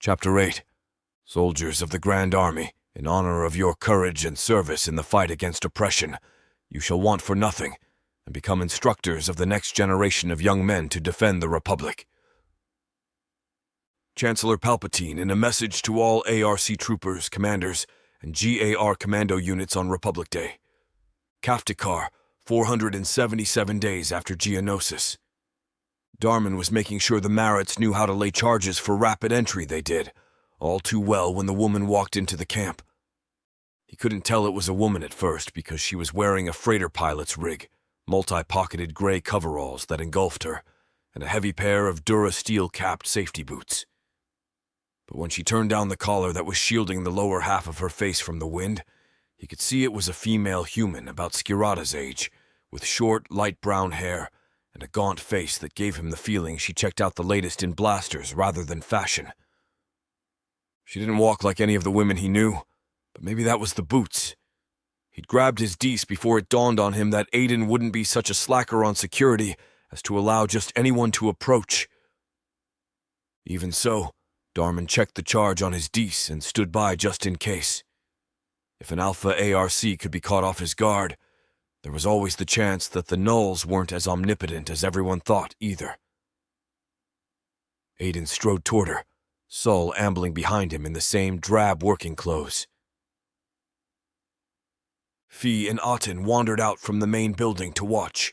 Chapter 8. Soldiers of the Grand Army, in honor of your courage and service in the fight against oppression, you shall want for nothing, and become instructors of the next generation of young men to defend the Republic. Chancellor Palpatine in a message to all ARC troopers, commanders, and GAR commando units on Republic Day. Kaftakar, 477 days after Geonosis. Darman was making sure the Marats knew how to lay charges for rapid entry, they did, all too well when the woman walked into the camp. He couldn't tell it was a woman at first because she was wearing a freighter pilot's rig, multi-pocketed gray coveralls that engulfed her, and a heavy pair of Durasteel-capped safety boots. But when she turned down the collar that was shielding the lower half of her face from the wind, he could see it was a female human about Skirata's age, with short, light brown hair, and a gaunt face that gave him the feeling she checked out the latest in blasters rather than fashion. She didn't walk like any of the women he knew, but maybe that was the boots. He'd grabbed his Dees before it dawned on him that Aiden wouldn't be such a slacker on security as to allow just anyone to approach. Even so, Darman checked the charge on his Dees and stood by just in case. If an Alpha ARC could be caught off his guard, there was always the chance that the Nulls weren't as omnipotent as everyone thought either. Aiden strode toward her, Sol ambling behind him in the same drab working clothes. Fee and Aten wandered out from the main building to watch.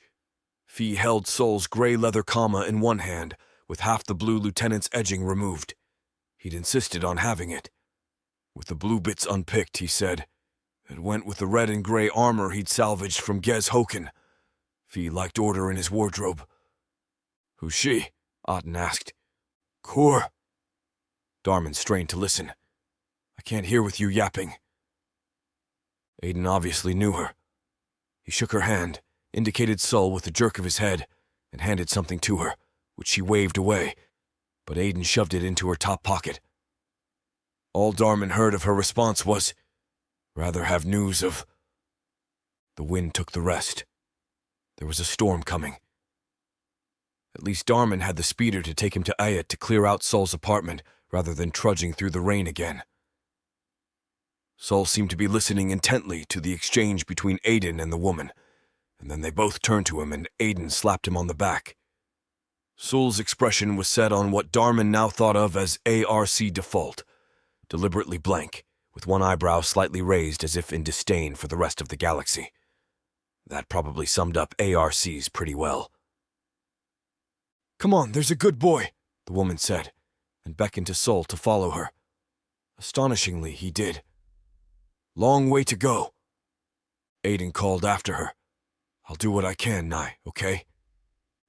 Fee held Sol's gray leather comma in one hand, with half the blue lieutenant's edging removed. He'd insisted on having it. With the blue bits unpicked, he said, it went with the red and gray armor he'd salvaged from Gez Hoken. Fee liked order in his wardrobe. Who's she? Aten asked. Kor. Darman strained to listen. I can't hear with you yapping. Aiden obviously knew her. He shook her hand, indicated Sol with a jerk of his head, and handed something to her, which she waved away, but Aiden shoved it into her top pocket. All Darman heard of her response was, rather have news of... The wind took the rest. There was a storm coming. At least Darman had the speeder to take him to Ayat to clear out Sol's apartment rather than trudging through the rain again. Sol seemed to be listening intently to the exchange between Aiden and the woman, and then they both turned to him and Aiden slapped him on the back. Sol's expression was set on what Darman now thought of as ARC default, deliberately blank, with one eyebrow slightly raised as if in disdain for the rest of the galaxy. That probably summed up ARCs pretty well. Come on, there's a good boy, the woman said, and beckoned to Sol to follow her. Astonishingly, he did. Long way to go. Aiden called after her. I'll do what I can, Nai, okay?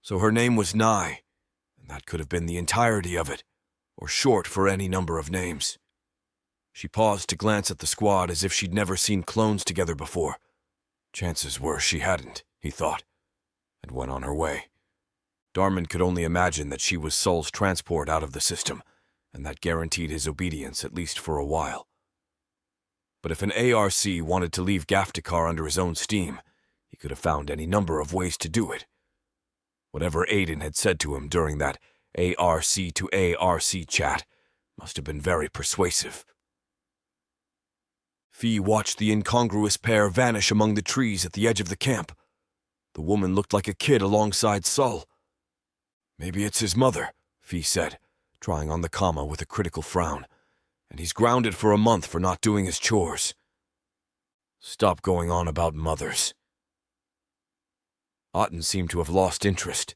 So her name was Nai, and that could have been the entirety of it, or short for any number of names. She paused to glance at the squad as if she'd never seen clones together before. Chances were she hadn't, he thought, and went on her way. Darman could only imagine that she was Sol's transport out of the system, and that guaranteed his obedience at least for a while. But if an ARC wanted to leave Kaftakar under his own steam, he could have found any number of ways to do it. Whatever Aiden had said to him during that ARC to ARC chat must have been very persuasive. Fee watched the incongruous pair vanish among the trees at the edge of the camp. The woman looked like a kid alongside Sol. Maybe it's his mother, Fee said, trying on the comma with a critical frown, and he's grounded for a month for not doing his chores. Stop going on about mothers. Aten seemed to have lost interest.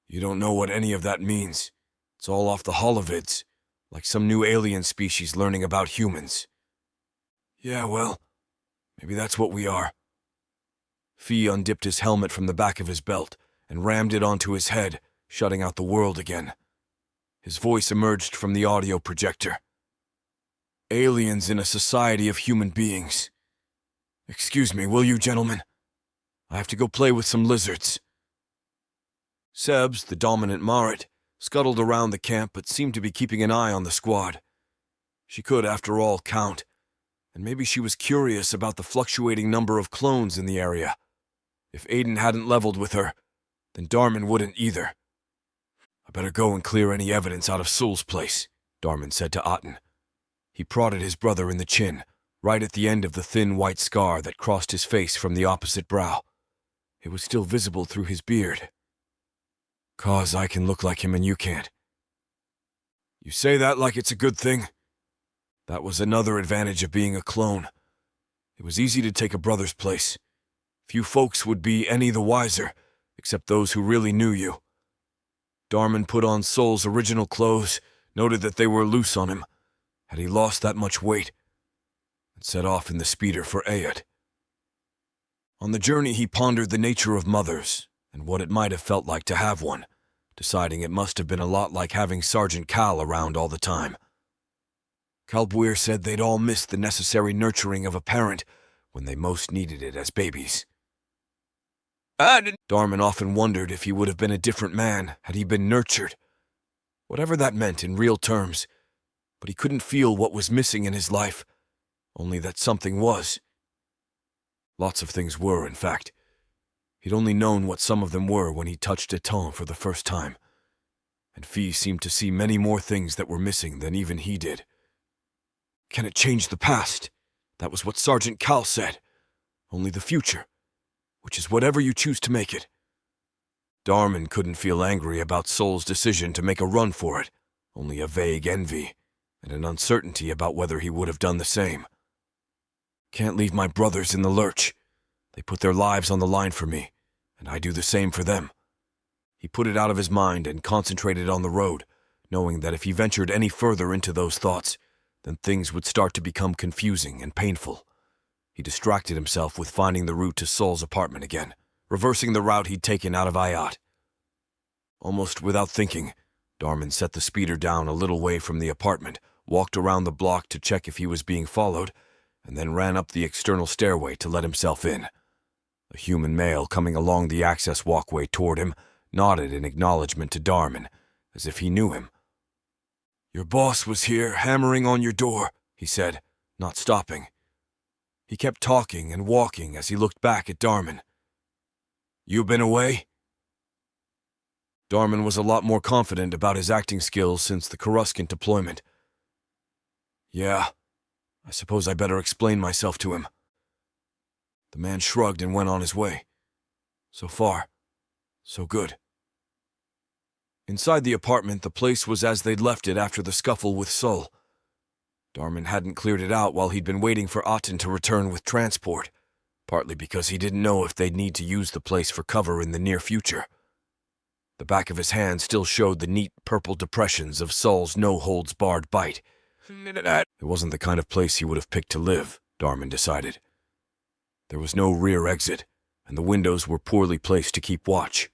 You don't know what any of that means. It's all off the holovids, like some new alien species learning about humans. Yeah, well, maybe that's what we are. Fee undipped his helmet from the back of his belt and rammed it onto his head, shutting out the world again. His voice emerged from the audio projector. Aliens in a society of human beings. Excuse me, will you, gentlemen? I have to go play with some lizards. Sebs, the dominant Marit, scuttled around the camp but seemed to be keeping an eye on the squad. She could, after all, count, and maybe she was curious about the fluctuating number of clones in the area. If Aiden hadn't leveled with her, then Darman wouldn't either. I better go and clear any evidence out of Sul's place, Darman said to Aten. He prodded his brother in the chin, right at the end of the thin white scar that crossed his face from the opposite brow. It was still visible through his beard. "'Cause I can look like him and you can't." "You say that like it's a good thing?" That was another advantage of being a clone. It was easy to take a brother's place. Few folks would be any the wiser, except those who really knew you. Darman put on Sol's original clothes, noted that they were loose on him. Had he lost that much weight? And set off in the speeder for Ayat. On the journey he pondered the nature of mothers, and what it might have felt like to have one, deciding it must have been a lot like having Sergeant Cal around all the time. Kalbuir said they'd all missed the necessary nurturing of a parent when they most needed it as babies. Darman often wondered if he would have been a different man had he been nurtured. Whatever that meant in real terms, but he couldn't feel what was missing in his life, only that something was. Lots of things were, in fact. He'd only known what some of them were when he touched Eton for the first time, and Fee seemed to see many more things that were missing than even he did. Can it change the past? That was what Sergeant Cal said. Only the future, which is whatever you choose to make it. Darman couldn't feel angry about Sol's decision to make a run for it, only a vague envy, and an uncertainty about whether he would have done the same. Can't leave my brothers in the lurch. They put their lives on the line for me, and I do the same for them. He put it out of his mind and concentrated on the road, knowing that if he ventured any further into those thoughts, then things would start to become confusing and painful. He distracted himself with finding the route to Sol's apartment again, reversing the route he'd taken out of Ayat. Almost without thinking, Darman set the speeder down a little way from the apartment, walked around the block to check if he was being followed, and then ran up the external stairway to let himself in. A human male coming along the access walkway toward him nodded in acknowledgement to Darman, as if he knew him. "Your boss was here, hammering on your door," he said, not stopping. He kept talking and walking as he looked back at Darman. "You been away?" Darman was a lot more confident about his acting skills since the Coruscant deployment. "Yeah, I suppose I better explain myself to him." The man shrugged and went on his way. So far, so good. Inside the apartment, the place was as they'd left it after the scuffle with Sol. Darman hadn't cleared it out while he'd been waiting for Aten to return with transport, partly because he didn't know if they'd need to use the place for cover in the near future. The back of his hand still showed the neat purple depressions of Sol's no-holds-barred bite. It wasn't the kind of place he would have picked to live, Darman decided. There was no rear exit, and the windows were poorly placed to keep watch.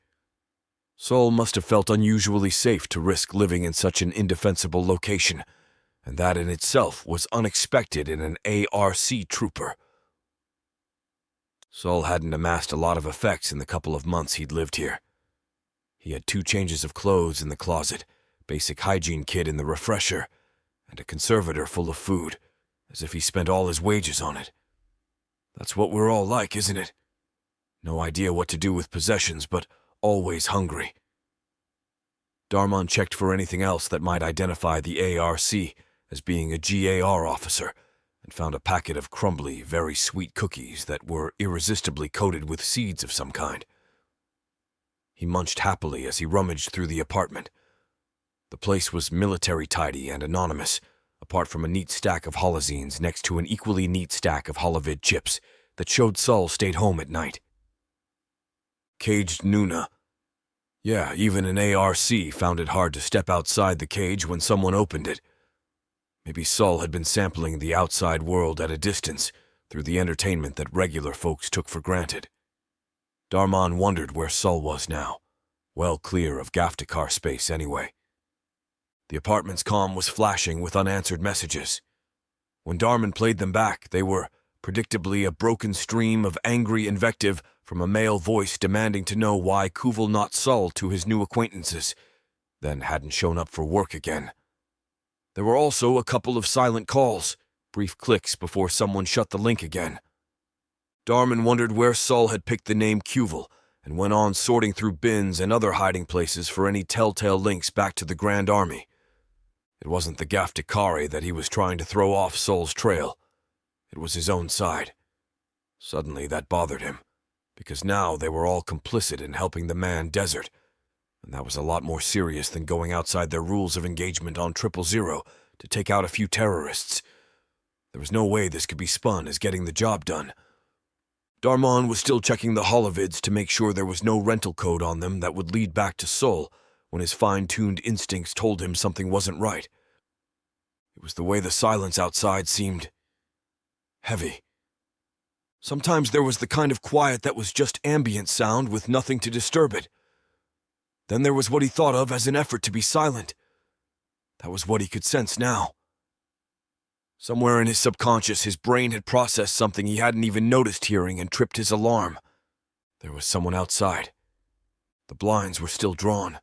Sol must have felt unusually safe to risk living in such an indefensible location, and that in itself was unexpected in an ARC trooper. Sol hadn't amassed a lot of effects in the couple of months he'd lived here. He had 2 changes of clothes in the closet, basic hygiene kit in the refresher, and a conservator full of food, as if he spent all his wages on it. That's what we're all like, isn't it? No idea what to do with possessions, but always hungry. Darman checked for anything else that might identify the ARC as being a GAR officer, and found a packet of crumbly, very sweet cookies that were irresistibly coated with seeds of some kind. He munched happily as he rummaged through the apartment. The place was military tidy and anonymous, apart from a neat stack of holozines next to an equally neat stack of holovid chips that showed Sol stayed home at night. Caged Nuna. Yeah, even an ARC found it hard to step outside the cage when someone opened it. Maybe Sol had been sampling the outside world at a distance through the entertainment that regular folks took for granted. Darman wondered where Sol was now, well clear of Gaftakar space anyway. The apartment's comm was flashing with unanswered messages. When Darman played them back, they were predictably a broken stream of angry invective from a male voice demanding to know why Kuval not Sol to his new acquaintances, then hadn't shown up for work again. There were also a couple of silent calls, brief clicks before someone shut the link again. Darman wondered where Sol had picked the name Kuval, and went on sorting through bins and other hiding places for any telltale links back to the Grand Army. It wasn't the Gaftikari that he was trying to throw off Sol's trail. It was his own side. Suddenly that bothered him, because now they were all complicit in helping the man Desert, and that was a lot more serious than going outside their rules of engagement on 000 to take out a few terrorists. There was no way this could be spun as getting the job done. Darmon was still checking the holovids to make sure there was no rental code on them that would lead back to Sol when his fine-tuned instincts told him something wasn't right. It was the way the silence outside seemed heavy. Sometimes there was the kind of quiet that was just ambient sound with nothing to disturb it. Then there was what he thought of as an effort to be silent. That was what he could sense now. Somewhere in his subconscious, his brain had processed something he hadn't even noticed hearing and tripped his alarm. There was someone outside. The blinds were still drawn.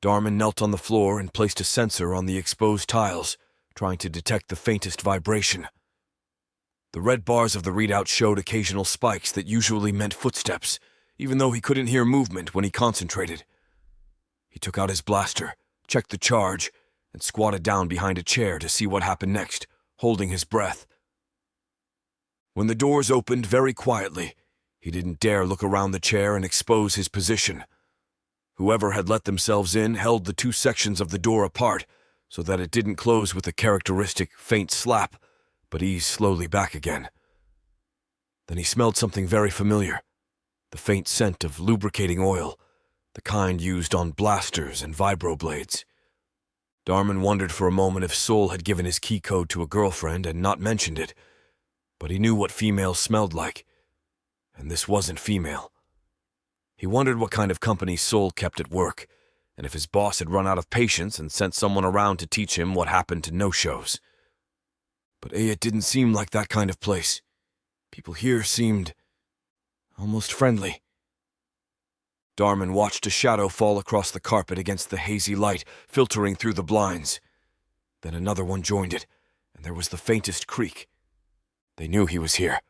Darmon knelt on the floor and placed a sensor on the exposed tiles, trying to detect the faintest vibration. The red bars of the readout showed occasional spikes that usually meant footsteps, even though he couldn't hear movement when he concentrated. He took out his blaster, checked the charge, and squatted down behind a chair to see what happened next, holding his breath. When the doors opened very quietly, he didn't dare look around the chair and expose his position. Whoever had let themselves in held the two sections of the door apart so that it didn't close with a characteristic faint slap, but ease slowly back again. Then he smelled something very familiar, the faint scent of lubricating oil, the kind used on blasters and vibroblades. Darmon wondered for a moment if Sol had given his key code to a girlfriend and not mentioned it, but he knew what females smelled like, and this wasn't female. He wondered what kind of company Sol kept at work, and if his boss had run out of patience and sent someone around to teach him what happened to no-shows. But it didn't seem like that kind of place. People here seemed almost friendly. Darmon watched a shadow fall across the carpet against the hazy light filtering through the blinds. Then another one joined it, and there was the faintest creak. They knew he was here,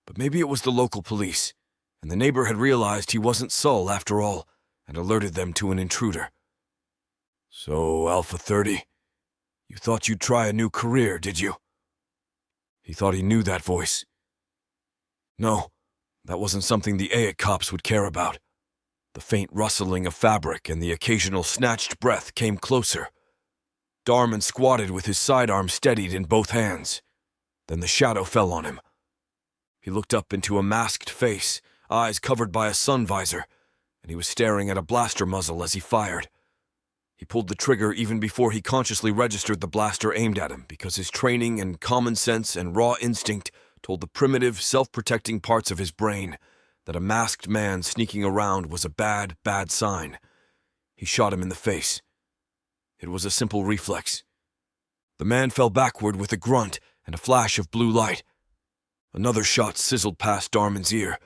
but maybe it was the local police, and the neighbor had realized he wasn't Sol after all, and alerted them to an intruder. "So, Alpha 30, you thought you'd try a new career, did you?" He thought he knew that voice. No, that wasn't something the AIC cops would care about. The faint rustling of fabric and the occasional snatched breath came closer. Darmon squatted with his sidearm steadied in both hands. Then the shadow fell on him. He looked up into a masked face, eyes covered by a sun visor, and he was staring at a blaster muzzle as he fired. He pulled the trigger even before he consciously registered the blaster aimed at him, because his training and common sense and raw instinct told the primitive, self-protecting parts of his brain that a masked man sneaking around was a bad, bad sign. He shot him in the face. It was a simple reflex. The man fell backward with a grunt and a flash of blue light. Another shot sizzled past Darmon's ear,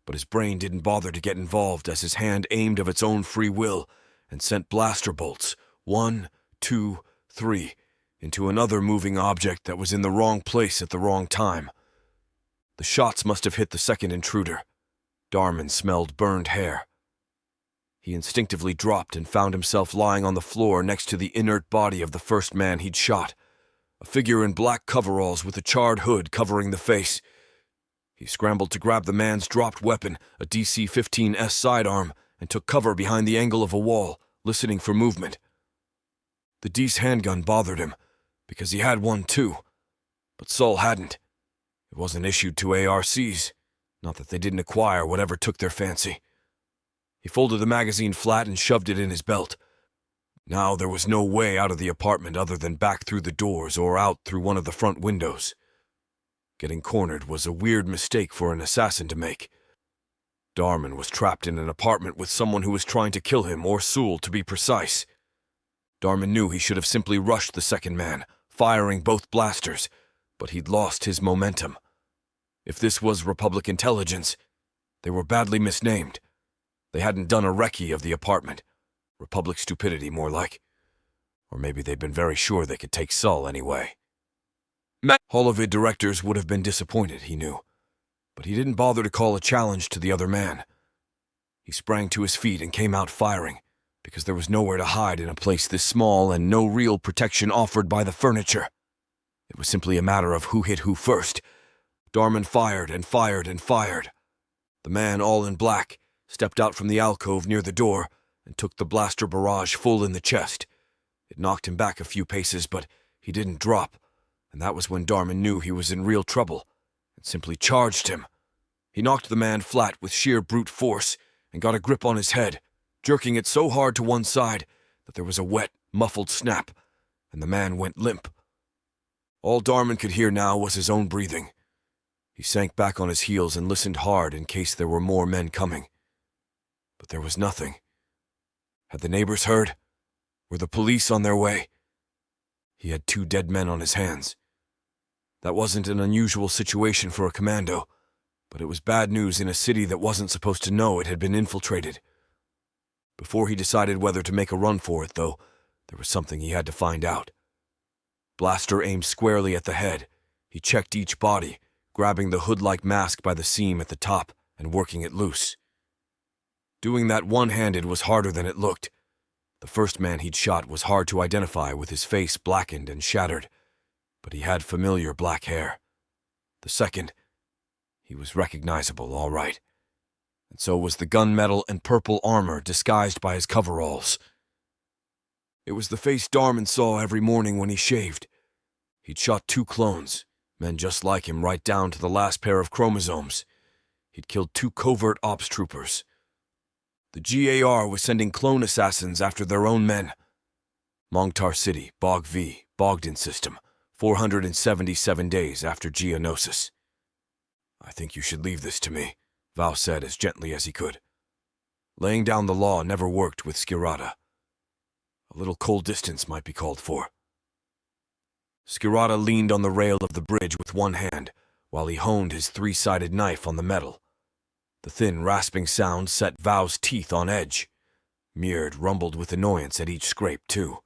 but his brain didn't bother to get involved as his hand aimed of its own free will and sent blaster bolts, 1, 2, 3, into another moving object that was in the wrong place at the wrong time. The shots must have hit the second intruder. Darmon smelled burned hair. He instinctively dropped and found himself lying on the floor next to the inert body of the first man he'd shot, a figure in black coveralls with a charred hood covering the face. He scrambled to grab the man's dropped weapon, a DC-15S sidearm, and took cover behind the angle of a wall, listening for movement. The D's handgun bothered him, because he had one too, but Sol hadn't. It wasn't issued to ARCs. Not that they didn't acquire whatever took their fancy. He folded the magazine flat and shoved it in his belt. Now there was no way out of the apartment other than back through the doors or out through one of the front windows. Getting cornered was a weird mistake for an assassin to make. Darmon was trapped in an apartment with someone who was trying to kill him, or Sul to be precise. Darmon knew he should have simply rushed the second man, firing both blasters, but he'd lost his momentum. If this was Republic intelligence, they were badly misnamed. They hadn't done a recce of the apartment. Republic stupidity, more like. Or maybe they'd been very sure they could take Sol anyway. Holovid directors would have been disappointed, he knew. But he didn't bother to call a challenge to the other man. He sprang to his feet and came out firing, because there was nowhere to hide in a place this small and no real protection offered by the furniture. It was simply a matter of who hit who first. Darman fired and fired and fired. The man, all in black, stepped out from the alcove near the door and took the blaster barrage full in the chest. It knocked him back a few paces, but he didn't drop, and that was when Darman knew he was in real trouble and simply charged him. He knocked the man flat with sheer brute force and got a grip on his head, jerking it so hard to one side that there was a wet, muffled snap, and the man went limp. All Darman could hear now was his own breathing. He sank back on his heels and listened hard in case there were more men coming. But there was nothing. Had the neighbors heard? Were the police on their way? He had 2 dead men on his hands. That wasn't an unusual situation for a commando, but it was bad news in a city that wasn't supposed to know it had been infiltrated. Before he decided whether to make a run for it, though, there was something he had to find out. Blaster aimed squarely at the head. He checked each body, grabbing the hood-like mask by the seam at the top and working it loose. Doing that one-handed was harder than it looked. The first man he'd shot was hard to identify with his face blackened and shattered, but he had familiar black hair. The second, he was recognizable, all right. And so was the gunmetal and purple armor disguised by his coveralls. It was the face Darman saw every morning when he shaved. He'd shot 2 clones, men just like him right down to the last pair of chromosomes. He'd killed 2 covert ops troopers. The GAR was sending clone assassins after their own men. Mongtar City, Bog V, Bogdan System, 477 days after Geonosis. "I think you should leave this to me," Val said as gently as he could. Laying down the law never worked with Skirata. A little cold distance might be called for. Skirata leaned on the rail of the bridge with one hand, while he honed his 3-sided knife on the metal. The thin, rasping sound set Val's teeth on edge. Mird rumbled with annoyance at each scrape, too.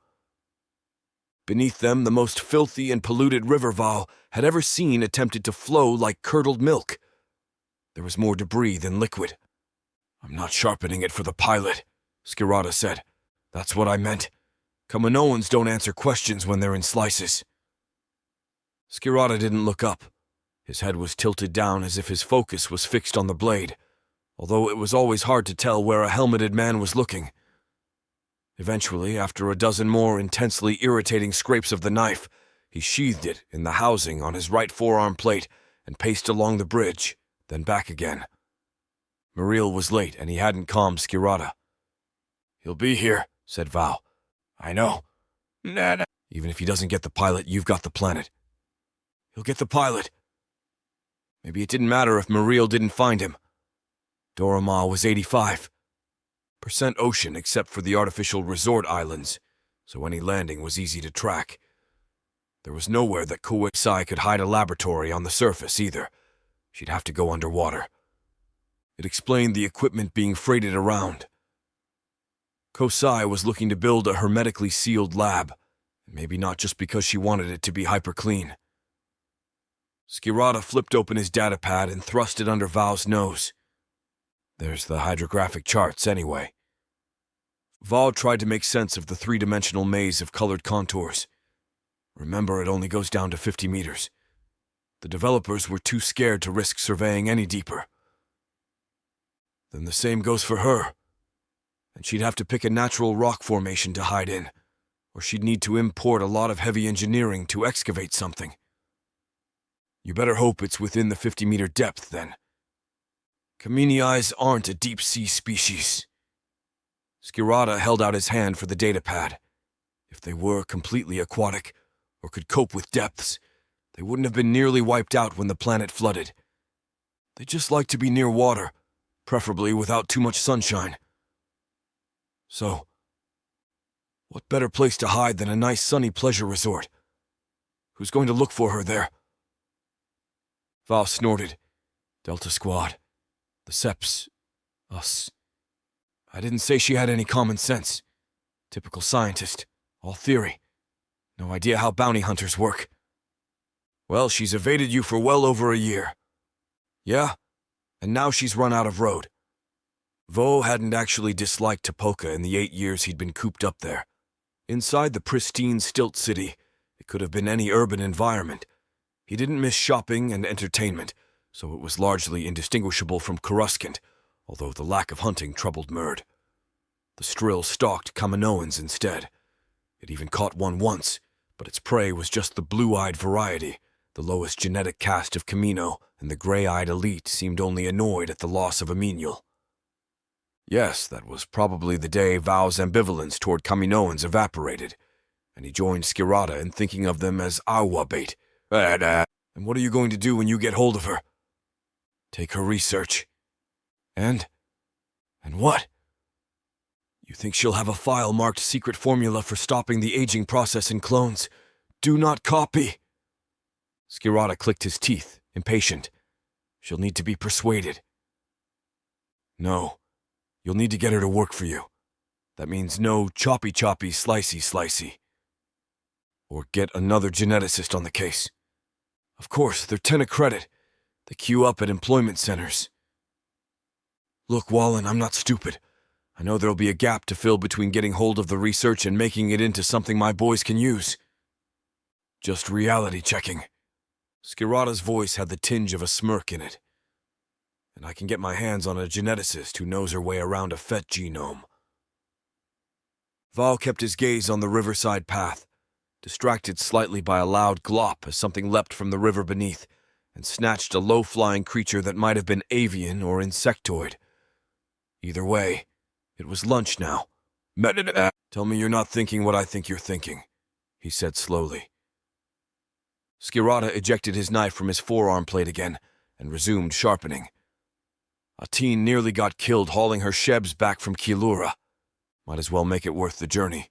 Beneath them, the most filthy and polluted river Val had ever seen attempted to flow like curdled milk. There was more debris than liquid. "I'm not sharpening it for the pilot," Skirata said. "That's what I meant. Kaminoans don't answer questions when they're in slices." Skirata didn't look up. His head was tilted down as if his focus was fixed on the blade, although it was always hard to tell where a helmeted man was looking. Eventually, after a dozen more intensely irritating scrapes of the knife, he sheathed it in the housing on his right forearm plate and paced along the bridge, then back again. Muriel was late and he hadn't calmed Skirata. "He'll be here," said Val. "I know. Nah. Even if he doesn't get the pilot, you've got the planet." "He'll get the pilot." Maybe it didn't matter if Muriel didn't find him. Dorama was 85% ocean except for the artificial resort islands, so any landing was easy to track. There was nowhere that Kuwait-Sai could hide a laboratory on the surface either. She'd have to go underwater. It explained the equipment being freighted around. Kosai was looking to build a hermetically sealed lab, maybe not just because she wanted it to be hyper-clean. Skirata flipped open his datapad and thrust it under Val's nose. There's the hydrographic charts, anyway. Val tried to make sense of the 3-dimensional maze of colored contours. Remember, it only goes down to 50 meters. The developers were too scared to risk surveying any deeper. Then the same goes for her. And she'd have to pick a natural rock formation to hide in, or she'd need to import a lot of heavy engineering to excavate something. You better hope it's within the 50-meter depth, then. Kamini-eyes aren't a deep-sea species. Skirata held out his hand for the datapad. If they were completely aquatic, or could cope with depths, they wouldn't have been nearly wiped out when the planet flooded. They just like to be near water, preferably without too much sunshine. So, what better place to hide than a nice sunny pleasure resort? Who's going to look for her there? Val snorted. Delta Squad. The Seps. Us. I didn't say she had any common sense. Typical scientist. All theory. No idea how bounty hunters work. Well, she's evaded you for well over a year. Yeah? And now she's run out of road. Vo hadn't actually disliked Tapoka in the 8 years he'd been cooped up there. Inside the pristine Stilt City, it could have been any urban environment. He didn't miss shopping and entertainment, so it was largely indistinguishable from Coruscant, although the lack of hunting troubled Murd. The Strill stalked Kaminoans instead. It even caught one once, but its prey was just the blue-eyed variety, the lowest genetic caste of Kamino, and the gray-eyed elite seemed only annoyed at the loss of a menial. Yes, that was probably the day Vao's ambivalence toward Kaminoans evaporated, and he joined Skirata in thinking of them as awa bait. And what are you going to do when you get hold of her? Take her research. And what? You think she'll have a file marked secret formula for stopping the aging process in clones? Do not copy! Skirata clicked his teeth, impatient. She'll need to be persuaded. No. You'll need to get her to work for you. That means no choppy, slicey. Or get another geneticist on the case. Of course, they're 10 a credit. They queue up at employment centers. Look, Wallen, I'm not stupid. I know there'll be a gap to fill between getting hold of the research and making it into something my boys can use. Just reality checking. Skirata's voice had the tinge of a smirk in it. And I can get my hands on a geneticist who knows her way around a Fett genome. Val kept his gaze on the riverside path, distracted slightly by a loud glop as something leapt from the river beneath and snatched a low-flying creature that might have been avian or insectoid. Either way, it was lunch now. Tell me you're not thinking what I think you're thinking, he said slowly. Skirata ejected his knife from his forearm plate again and resumed sharpening. A teen nearly got killed hauling her shebs back from Kilura. Might as well make it worth the journey.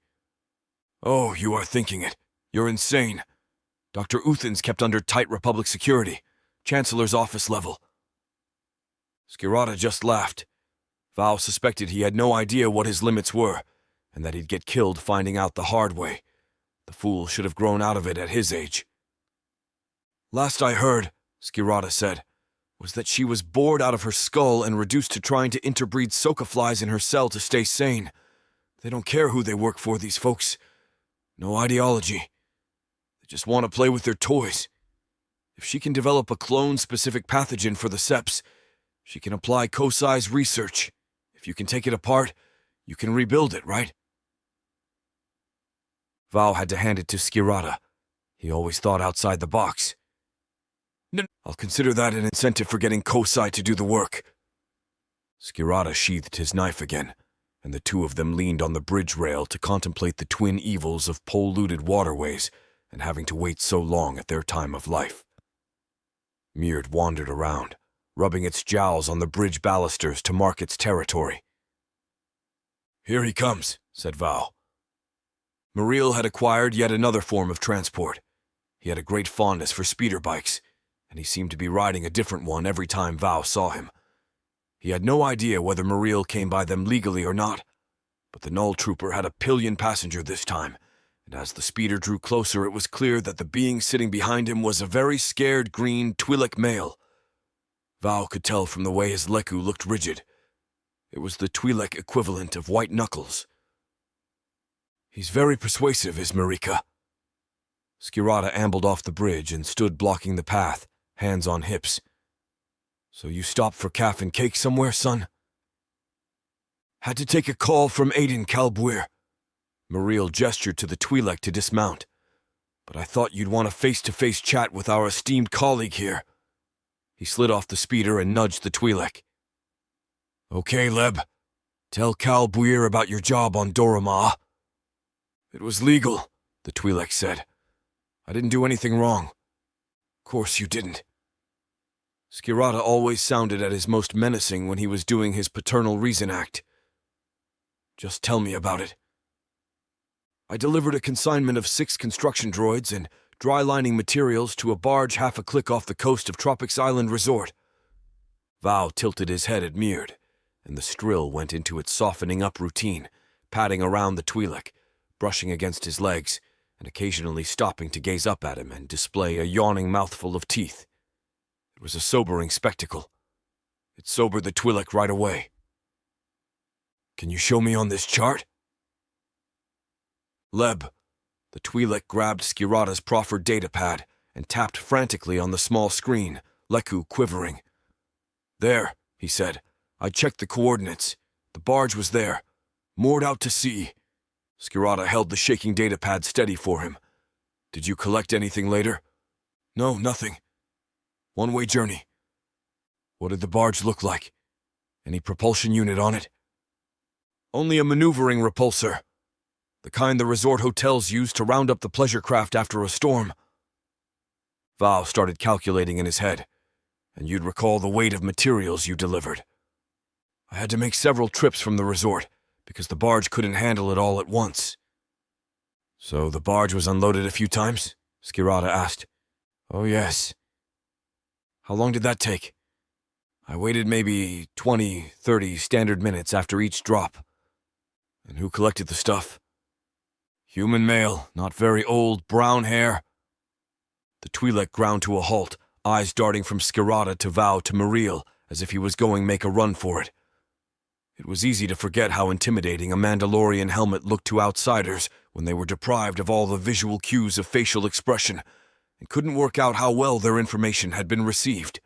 Oh, you are thinking it. You're insane. Dr. Uthens kept under tight Republic security, Chancellor's office level. Skirata just laughed. Val suspected he had no idea what his limits were, and that he'd get killed finding out the hard way. The fool should have grown out of it at his age. Last I heard, Skirata said, was that she was bored out of her skull and reduced to trying to interbreed soka flies in her cell to stay sane. They don't care who they work for, these folks. No ideology. They just want to play with their toys. If she can develop a clone-specific pathogen for the Seps, she can apply Kosai's research. If you can take it apart, you can rebuild it, right? Val had to hand it to Skirata. He always thought outside the box. No, I'll consider that an incentive for getting Kosai to do the work. Skirata sheathed his knife again, and the two of them leaned on the bridge rail to contemplate the twin evils of polluted waterways and having to wait so long at their time of life. Myrd wandered around, rubbing its jowls on the bridge balusters to mark its territory. Here he comes, said Val. Muriel had acquired yet another form of transport. He had a great fondness for speeder bikes, and he seemed to be riding a different one every time Val saw him. He had no idea whether Muriel came by them legally or not, but the Null Trooper had a pillion passenger this time, and as the speeder drew closer it was clear that the being sitting behind him was a very scared green Twi'lek male. Val could tell from the way his Leku looked rigid. It was the Twi'lek equivalent of white knuckles. He's very persuasive, is Marika. Skirata ambled off the bridge and stood blocking the path, hands on hips. So you stopped for calf and cake somewhere, son? Had to take a call from Aiden Kalbuir. Muriel gestured to the Twi'lek to dismount. But I thought you'd want a face-to-face chat with our esteemed colleague here. He slid off the speeder and nudged the Twi'lek. Okay, Leb. Tell Kalbuir about your job on Dorama. It was legal, the Twi'lek said. I didn't do anything wrong. Course you didn't. Skirata always sounded at his most menacing when he was doing his paternal reason act. Just tell me about it. I delivered a consignment of 6 construction droids and dry lining materials to a barge half a click off the coast of Tropics Island Resort. Val tilted his head at Myrd, and the Strill went into its softening up routine, padding around the Twi'lek, brushing against his legs, and occasionally stopping to gaze up at him and display a yawning mouthful of teeth. It was a sobering spectacle. It sobered the Twi'lek right away. Can you show me on this chart? Leb. The Twi'lek grabbed Skirata's proffered datapad and tapped frantically on the small screen, Leku quivering. There, he said. I checked the coordinates. The barge was there, moored out to sea. Skirata held the shaking datapad steady for him. Did you collect anything later? No, nothing. One-way journey. What did the barge look like? Any propulsion unit on it? Only a maneuvering repulsor. The kind the resort hotels use to round up the pleasure craft after a storm. Val started calculating in his head. And you'd recall the weight of materials you delivered. I had to make several trips from the resort, because the barge couldn't handle it all at once. So the barge was unloaded a few times? Skirata asked. Oh, yes. How long did that take? I waited maybe 20, 30 standard minutes after each drop. And who collected the stuff? Human male, not very old, brown hair. The Twi'lek ground to a halt, eyes darting from Skirata to Val to Muriel, as if he was going make a run for it. It was easy to forget how intimidating a Mandalorian helmet looked to outsiders when they were deprived of all the visual cues of facial expression and couldn't work out how well their information had been received.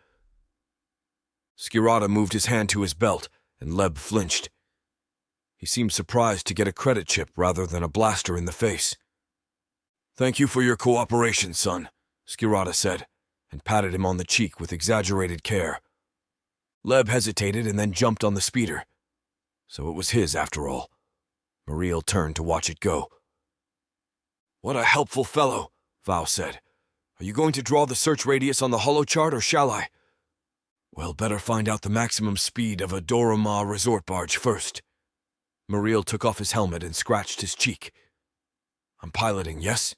Skirata moved his hand to his belt, and Leb flinched. He seemed surprised to get a credit chip rather than a blaster in the face. Thank you for your cooperation, son, Skirata said, and patted him on the cheek with exaggerated care. Leb hesitated and then jumped on the speeder. So it was his, after all. Muriel turned to watch it go. What a helpful fellow, Val said. Are you going to draw the search radius on the holochart, or shall I? Well, better find out the maximum speed of a Doroma resort barge first. Muriel took off his helmet and scratched his cheek. I'm piloting, yes?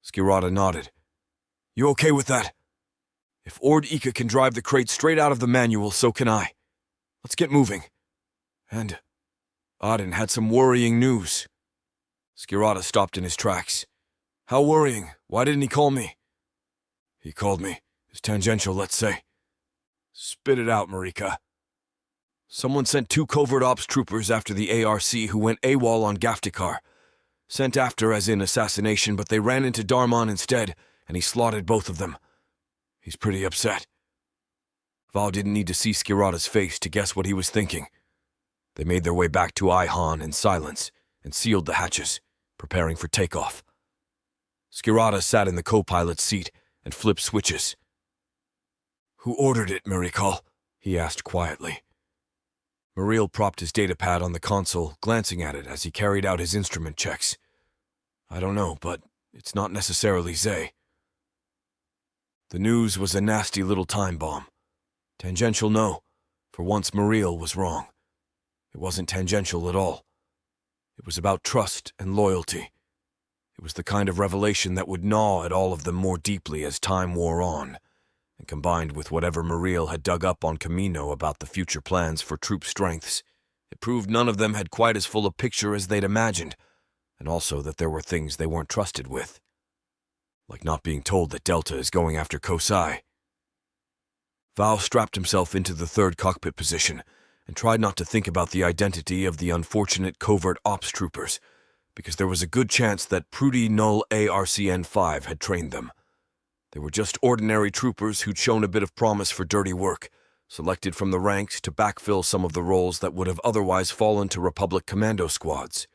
Skirata nodded. You okay with that? If Ord Ika can drive the crate straight out of the manual, so can I. Let's get moving. And Auden had some worrying news. Skirata stopped in his tracks. How worrying? Why didn't he call me? He called me. It's tangential, let's say. Spit it out, Marika. Someone sent 2 covert ops troopers after the ARC who went AWOL on Gaftikar. Sent after as in assassination, but they ran into Darmon instead, and he slaughtered both of them. He's pretty upset. Val didn't need to see Skirata's face to guess what he was thinking. They made their way back to Ihan in silence and sealed the hatches, preparing for takeoff. Skirata sat in the co-pilot's seat and flipped switches. Who ordered it, Marikal? He asked quietly. Muriel propped his datapad on the console, glancing at it as he carried out his instrument checks. I don't know, but it's not necessarily Zay. The news was a nasty little time bomb. Tangential, no. For once, Muriel was wrong. It wasn't tangential at all. It was about trust and loyalty. It was the kind of revelation that would gnaw at all of them more deeply as time wore on, and combined with whatever Muriel had dug up on Camino about the future plans for troop strengths, it proved none of them had quite as full a picture as they'd imagined, and also that there were things they weren't trusted with. Like not being told that Delta is going after Kosai. Val strapped himself into the third cockpit position and tried not to think about the identity of the unfortunate covert ops troopers, because there was a good chance that Prudy Null ARCN-5 had trained them. They were just ordinary troopers who'd shown a bit of promise for dirty work, selected from the ranks to backfill some of the roles that would have otherwise fallen to Republic commando squads.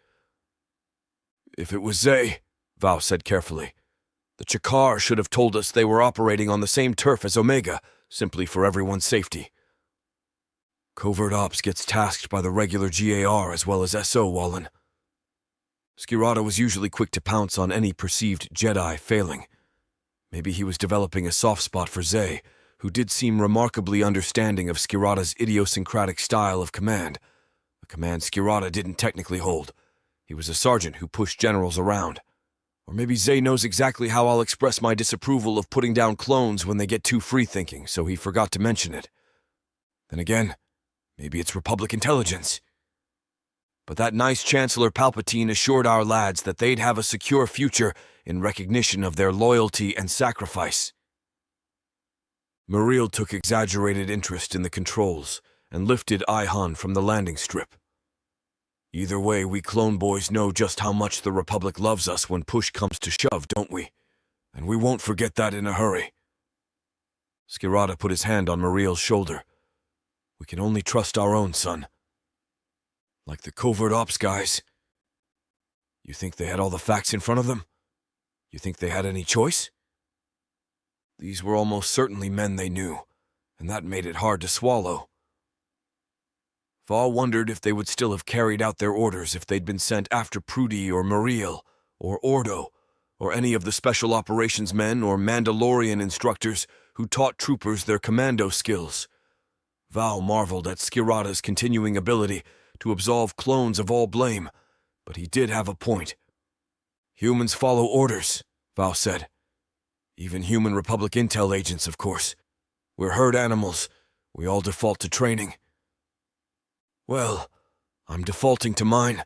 If it was Zay, Val said carefully, the Chakar should have told us they were operating on the same turf as Omega, simply for everyone's safety. Covert Ops gets tasked by the regular GAR as well as SO, Wallen. Skirata was usually quick to pounce on any perceived Jedi failing. Maybe he was developing a soft spot for Zay, who did seem remarkably understanding of Skirata's idiosyncratic style of command, a command Skirata didn't technically hold. He was a sergeant who pushed generals around. Or maybe Zay knows exactly how I'll express my disapproval of putting down clones when they get too free-thinking, so he forgot to mention it. Then again, maybe it's Republic intelligence. But that nice Chancellor Palpatine assured our lads that they'd have a secure future in recognition of their loyalty and sacrifice. Muriel took exaggerated interest in the controls and lifted Ihan from the landing strip. Either way, we clone boys know just how much the Republic loves us when push comes to shove, don't we? And we won't forget that in a hurry. Skirata put his hand on Muriel's shoulder. We can only trust our own son. Like the covert ops guys. You think they had all the facts in front of them? You think they had any choice? These were almost certainly men they knew, and that made it hard to swallow. Val wondered if they would still have carried out their orders if they'd been sent after Prudy or Muriel, or Ordo, or any of the Special Operations men or Mandalorian instructors who taught troopers their commando skills. Val marveled at Skirata's continuing ability to absolve clones of all blame, but he did have a point. Humans follow orders, Val said. Even human Republic intel agents, of course. We're herd animals. We all default to training. Well, I'm defaulting to mine.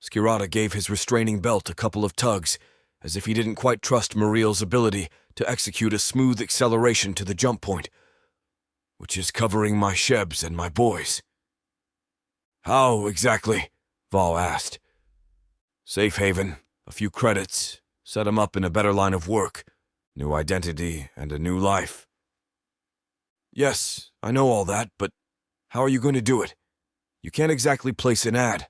Skirata gave his restraining belt a couple of tugs, as if he didn't quite trust Muriel's ability to execute a smooth acceleration to the jump point, which is covering my Shebs and my boys. How exactly? Val asked. Safe haven, a few credits, set him up in a better line of work, new identity, and a new life. Yes, I know all that, but how are you going to do it? You can't exactly place an ad.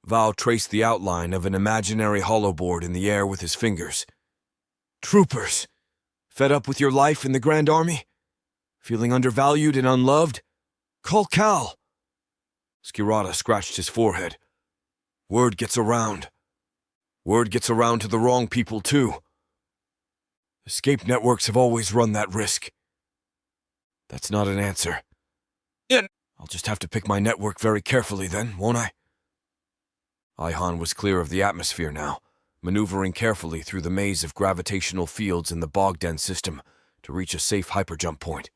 Val traced the outline of an imaginary holoboard in the air with his fingers. Troopers! Fed up with your life in the Grand Army? Feeling undervalued and unloved? Call Cal! Skirata scratched his forehead. Word gets around. Word gets around to the wrong people, too. Escape networks have always run that risk. That's not an answer. I'll just have to pick my network very carefully then, won't I? Ihan was clear of the atmosphere now, maneuvering carefully through the maze of gravitational fields in the Bogden system to reach a safe hyperjump point.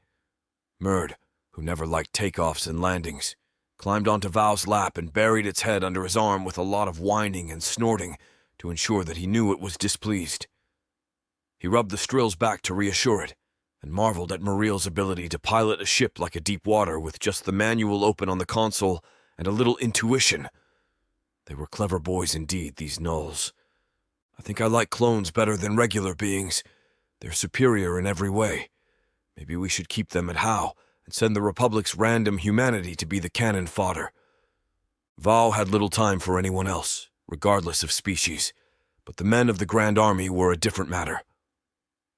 Murd, who never liked takeoffs and landings, climbed onto Val's lap and buried its head under his arm with a lot of whining and snorting to ensure that he knew it was displeased. He rubbed the strills back to reassure it, and marveled at Muriel's ability to pilot a ship like a deep water with just the manual open on the console and a little intuition. They were clever boys indeed, these Nulls. I think I like clones better than regular beings. They're superior in every way. Maybe we should keep them at Howe and send the Republic's random humanity to be the cannon fodder. Val had little time for anyone else, regardless of species, but the men of the Grand Army were a different matter.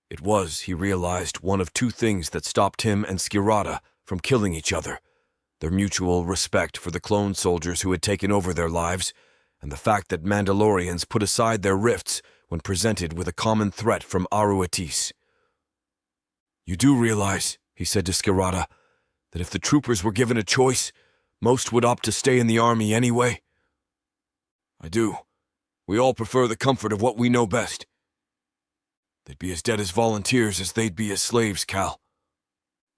It was, he realized, one of two things that stopped him and Skirata from killing each other: their mutual respect for the clone soldiers who had taken over their lives, and the fact that Mandalorians put aside their rifts when presented with a common threat from Aruatis. You do realize, he said to Skirata, that if the troopers were given a choice, most would opt to stay in the army anyway? I do. We all prefer the comfort of what we know best. They'd be as dead as volunteers as they'd be as slaves, Cal.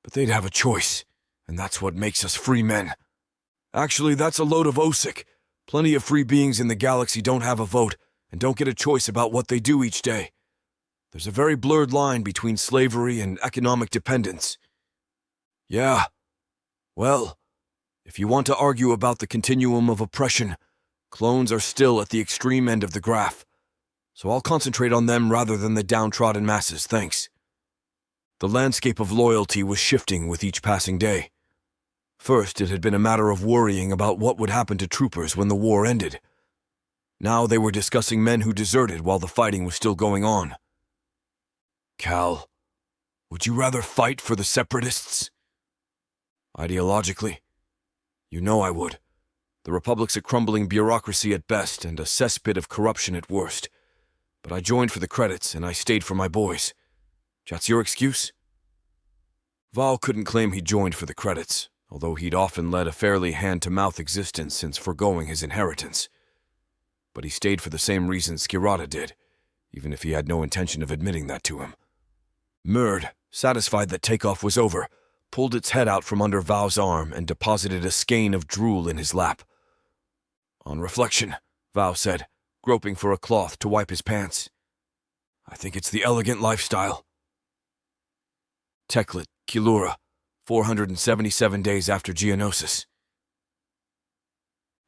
But they'd have a choice, and that's what makes us free men. Actually, that's a load of Osic. Plenty of free beings in the galaxy don't have a vote and don't get a choice about what they do each day. There's a very blurred line between slavery and economic dependence. Yeah. Well, if you want to argue about the continuum of oppression, clones are still at the extreme end of the graph. So I'll concentrate on them rather than the downtrodden masses, thanks. The landscape of loyalty was shifting with each passing day. First, it had been a matter of worrying about what would happen to troopers when the war ended. Now they were discussing men who deserted while the fighting was still going on. Cal, would you rather fight for the Separatists? Ideologically, you know I would. The Republic's a crumbling bureaucracy at best and a cesspit of corruption at worst. But I joined for the credits, and I stayed for my boys. That's your excuse? Val couldn't claim he joined for the credits, although he'd often led a fairly hand-to-mouth existence since foregoing his inheritance. But he stayed for the same reason Skirata did, even if he had no intention of admitting that to him. Murd, satisfied that takeoff was over, pulled its head out from under Val's arm and deposited a skein of drool in his lap. On reflection, Val said, groping for a cloth to wipe his pants, I think it's the elegant lifestyle. Teklet, Kilura, 477 days after Geonosis.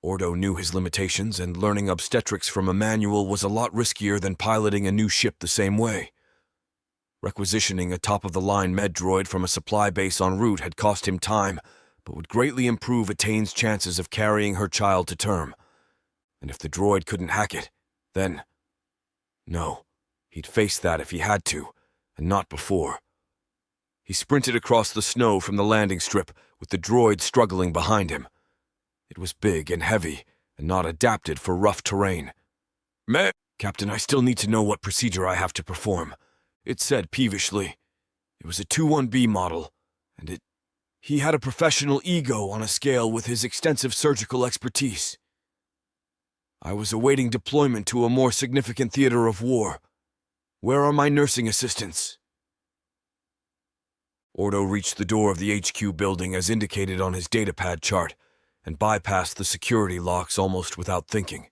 Ordo knew his limitations, and learning obstetrics from a manual was a lot riskier than piloting a new ship the same way. Requisitioning a top-of-the-line med droid from a supply base en route had cost him time, but would greatly improve Etain chances of carrying her child to term. And if the droid couldn't hack it, then... No, he'd face that if he had to, and not before. He sprinted across the snow from the landing strip, with the droid struggling behind him. It was big and heavy, and not adapted for rough terrain. "Meh, Captain, I still need to know what procedure I have to perform," it said peevishly. It was a 21B model, and he had a professional ego on a scale with his extensive surgical expertise. I was awaiting deployment to a more significant theater of war. Where are my nursing assistants? Ordo reached the door of the HQ building as indicated on his datapad chart, and bypassed the security locks almost without thinking.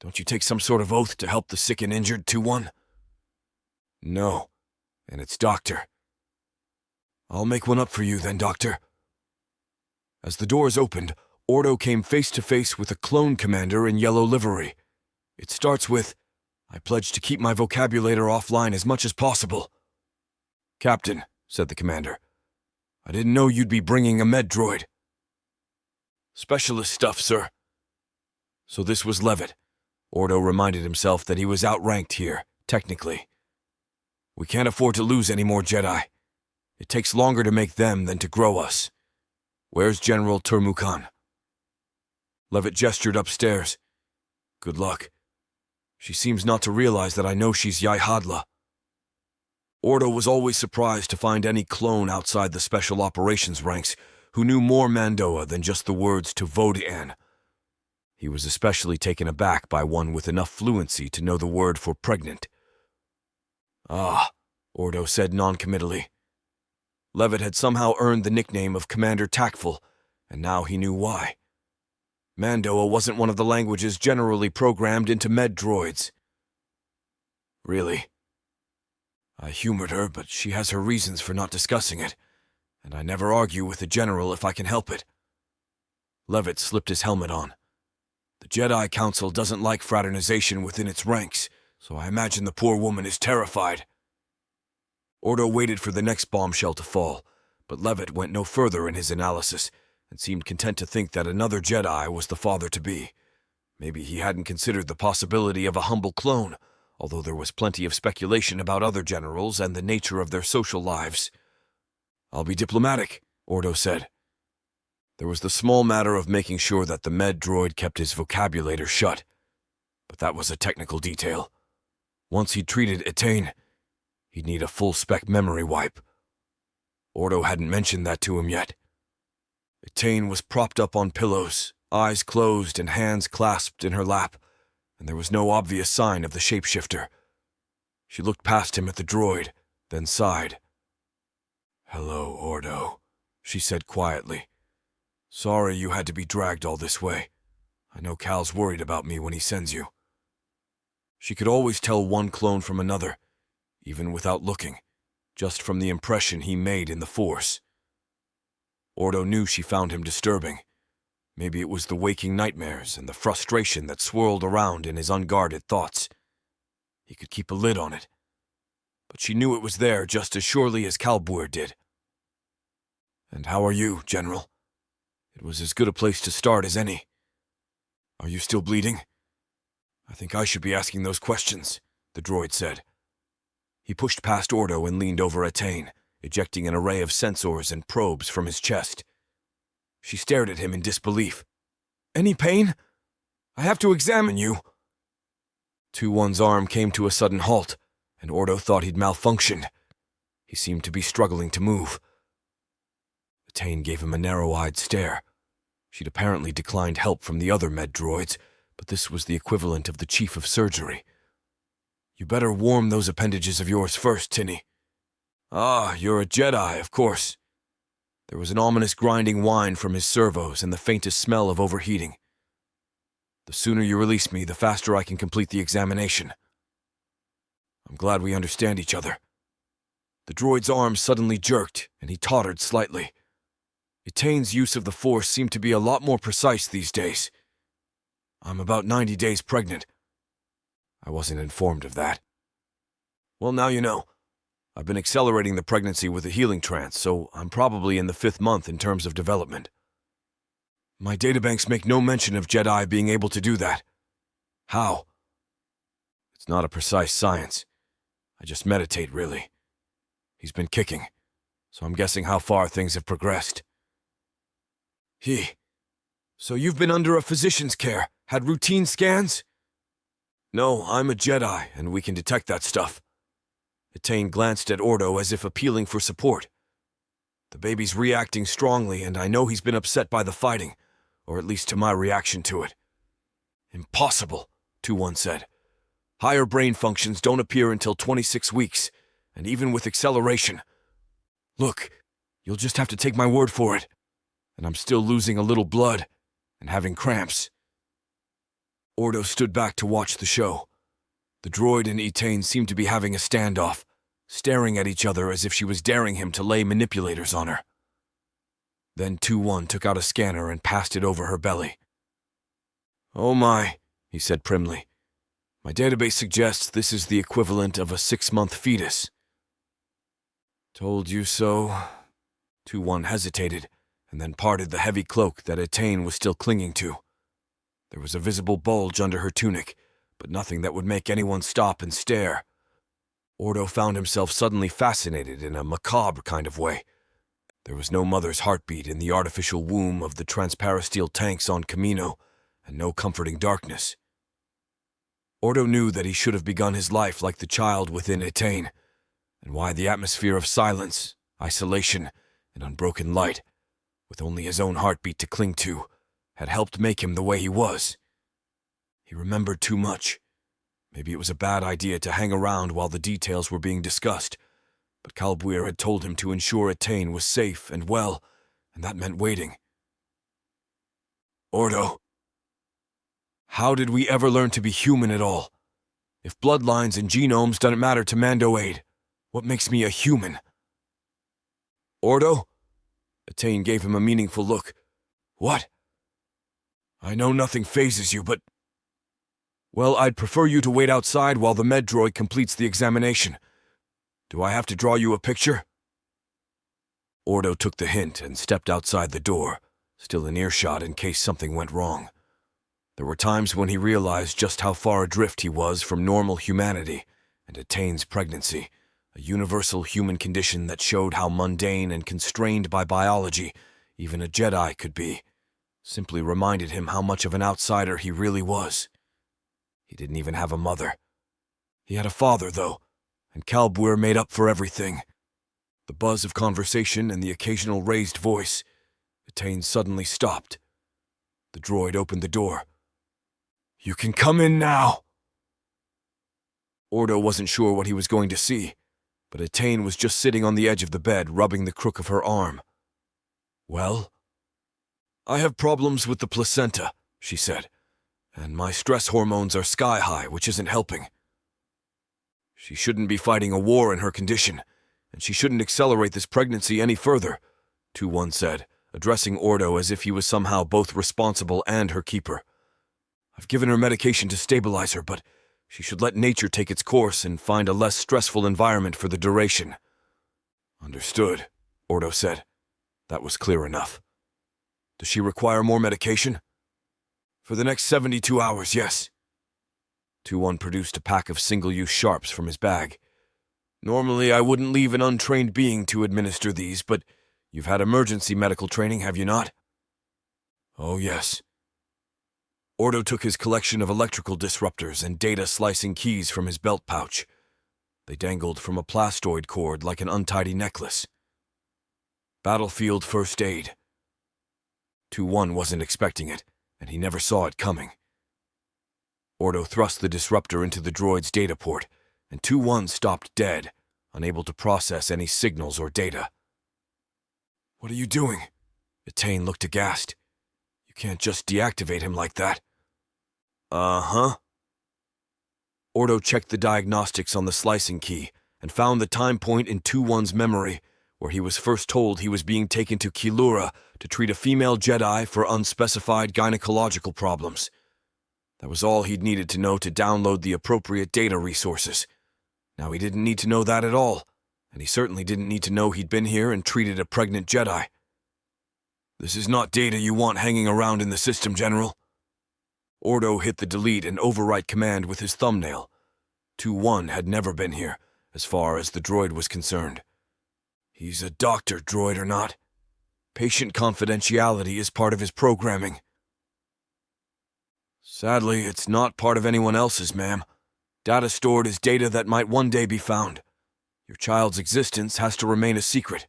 Don't you take some sort of oath to help the sick and injured, 2-1? No, and it's Doctor. I'll make one up for you then, Doctor. As the doors opened, Ordo came face to face with a clone commander in yellow livery. It starts with, I pledge to keep my vocabulator offline as much as possible. Captain, said the commander, I didn't know you'd be bringing a med droid. Specialist stuff, sir. So this was Levitt. Ordo reminded himself that he was outranked here, technically. We can't afford to lose any more Jedi. It takes longer to make them than to grow us. Where's General Turmukan? Levitt gestured upstairs. Good luck. She seems not to realize that I know she's Yai-Hadla. Ordo was always surprised to find any clone outside the special operations ranks who knew more Mando'a than just the words to Vodian. He was especially taken aback by one with enough fluency to know the word for pregnant. Ah, Ordo said noncommittally. Levitt had somehow earned the nickname of Commander Tactful, and now he knew why. Mando'a wasn't one of the languages generally programmed into med droids. Really? I humored her, but she has her reasons for not discussing it, and I never argue with the general if I can help it. Levitt slipped his helmet on. The Jedi Council doesn't like fraternization within its ranks, so I imagine the poor woman is terrified. Ordo waited for the next bombshell to fall, but Levitt went no further in his analysis, and seemed content to think that another Jedi was the father-to-be. Maybe he hadn't considered the possibility of a humble clone, although there was plenty of speculation about other generals and the nature of their social lives. I'll be diplomatic, Ordo said. There was the small matter of making sure that the med droid kept his vocabulator shut, but that was a technical detail. Once he'd treated Etain, he'd need a full-spec memory wipe. Ordo hadn't mentioned that to him yet. Etain was propped up on pillows, eyes closed and hands clasped in her lap, and there was no obvious sign of the shapeshifter. She looked past him at the droid, then sighed. Hello, Ordo, she said quietly. Sorry you had to be dragged all this way. I know Cal's worried about me when he sends you. She could always tell one clone from another, even without looking, just from the impression he made in the Force. Ordo knew she found him disturbing. Maybe it was the waking nightmares and the frustration that swirled around in his unguarded thoughts. He could keep a lid on it. But she knew it was there just as surely as Calbuer did. And how are you, General? It was as good a place to start as any. Are you still bleeding? I think I should be asking those questions, the droid said. He pushed past Ordo and leaned over Etain, ejecting an array of sensors and probes from his chest. She stared at him in disbelief. Any pain? I have to examine you. 2-1's arm came to a sudden halt, and Ordo thought he'd malfunctioned. He seemed to be struggling to move. Etain gave him a narrow-eyed stare. She'd apparently declined help from the other med droids, but this was the equivalent of the chief of surgery. You better warm those appendages of yours first, Tinny. Ah, you're a Jedi, of course. There was an ominous grinding whine from his servos and the faintest smell of overheating. The sooner you release me, the faster I can complete the examination. I'm glad we understand each other. The droid's arm suddenly jerked, and he tottered slightly. Etaine's use of the Force seemed to be a lot more precise these days. I'm about 90 days pregnant. I wasn't informed of that. Well, now you know. I've been accelerating the pregnancy with a healing trance, so I'm probably in the 5th month in terms of development. My databanks make no mention of Jedi being able to do that. How? It's not a precise science. I just meditate, really. He's been kicking, so I'm guessing how far things have progressed. So you've been under a physician's care, had routine scans? No, I'm a Jedi, and we can detect that stuff. Etain glanced at Ordo as if appealing for support. The baby's reacting strongly, and I know he's been upset by the fighting, or at least to my reaction to it. Impossible, 2-1 said. Higher brain functions don't appear until 26 weeks, and even with acceleration. Look, you'll just have to take my word for it. And I'm still losing a little blood, and having cramps. Ordo stood back to watch the show. The droid and Etain seemed to be having a standoff, staring at each other as if she was daring him to lay manipulators on her. Then 2-1 took out a scanner and passed it over her belly. Oh my, he said primly. My database suggests this is the equivalent of a 6-month fetus. Told you so. 2-1 hesitated, and then parted the heavy cloak that Etain was still clinging to. There was a visible bulge under her tunic, but nothing that would make anyone stop and stare. Ordo found himself suddenly fascinated in a macabre kind of way. There was no mother's heartbeat in the artificial womb of the transparasteel tanks on Kamino, and no comforting darkness. Ordo knew that he should have begun his life like the child within Etain, and why the atmosphere of silence, isolation, and unbroken light, with only his own heartbeat to cling to, had helped make him the way he was. He remembered too much. Maybe it was a bad idea to hang around while the details were being discussed, but Kalbuir had told him to ensure Etain was safe and well, and that meant waiting. Ordo, how did we ever learn to be human at all? If bloodlines and genomes don't matter to Mandoade, what makes me a human? Ordo? Etain gave him a meaningful look. What? I know nothing phases you, but... Well, I'd prefer you to wait outside while the med droid completes the examination. Do I have to draw you a picture? Ordo took the hint and stepped outside the door, still in earshot in case something went wrong. There were times when he realized just how far adrift he was from normal humanity, and Etain's pregnancy, a universal human condition that showed how mundane and constrained by biology even a Jedi could be, simply reminded him how much of an outsider he really was. He didn't even have a mother. He had a father, though, and Kalbuir made up for everything. The buzz of conversation and the occasional raised voice. Etain suddenly stopped. The droid opened the door. You can come in now. Ordo wasn't sure what he was going to see, but Etain was just sitting on the edge of the bed, rubbing the crook of her arm. Well? I have problems with the placenta, she said, and my stress hormones are sky high, which isn't helping. She shouldn't be fighting a war in her condition, and she shouldn't accelerate this pregnancy any further, 2-1 said, addressing Ordo as if he was somehow both responsible and her keeper. I've given her medication to stabilize her, but she should let nature take its course and find a less stressful environment for the duration. Understood, Ordo said. That was clear enough. Does she require more medication? For the next 72 hours, yes. 2-1 produced a pack of single-use sharps from his bag. Normally, I wouldn't leave an untrained being to administer these, but you've had emergency medical training, have you not? Oh, yes. Ordo took his collection of electrical disruptors and data-slicing keys from his belt pouch. They dangled from a plastoid cord like an untidy necklace. Battlefield first aid. 2-1 wasn't expecting it, and he never saw it coming. Ordo thrust the disruptor into the droid's data port, and 2-1 stopped dead, unable to process any signals or data. What are you doing? Etain looked aghast. You can't just deactivate him like that. Uh-huh. Ordo checked the diagnostics on the slicing key and found the time point in 2-1's memory where he was first told he was being taken to Kilura to treat a female Jedi for unspecified gynecological problems. That was all he'd needed to know to download the appropriate data resources. Now he didn't need to know that at all, and he certainly didn't need to know he'd been here and treated a pregnant Jedi. "This is not data you want hanging around in the system, General." Ordo hit the delete and overwrite command with his thumbnail. 2-1 had never been here, as far as the droid was concerned. He's a doctor, droid or not. Patient confidentiality is part of his programming. Sadly, it's not part of anyone else's, ma'am. Data stored is data that might one day be found. Your child's existence has to remain a secret.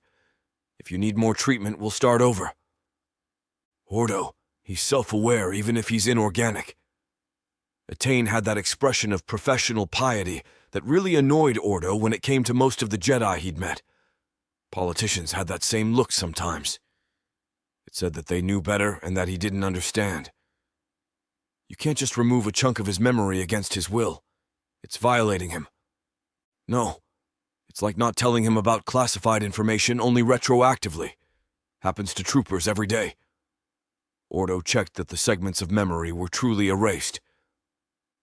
If you need more treatment, we'll start over. Ordo, he's self-aware even if he's inorganic. Attain had that expression of professional piety that really annoyed Ordo when it came to most of the Jedi he'd met. Politicians had that same look sometimes. It said that they knew better and that he didn't understand. You can't just remove a chunk of his memory against his will. It's violating him. No, it's like not telling him about classified information only retroactively. Happens to troopers every day. Ordo checked that the segments of memory were truly erased.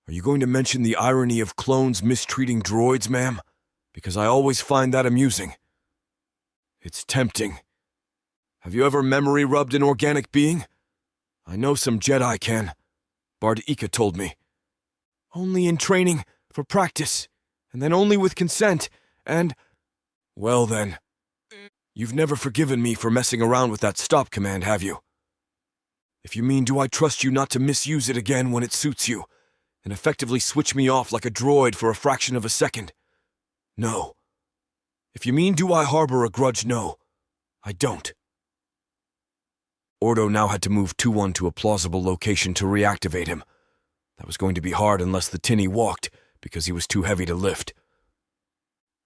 Are you going to mention the irony of clones mistreating droids, ma'am? Because I always find that amusing. It's tempting. Have you ever memory rubbed an organic being? I know some Jedi can. Bard Ika told me. Only in training, for practice, and then only with consent, and... Well then, you've never forgiven me for messing around with that stop command, have you? If you mean do I trust you not to misuse it again when it suits you, and effectively switch me off like a droid for a fraction of a second? No. If you mean do I harbor a grudge, no. I don't. Ordo now had to move 2-1 to a plausible location to reactivate him. That was going to be hard unless the tinny walked, because he was too heavy to lift.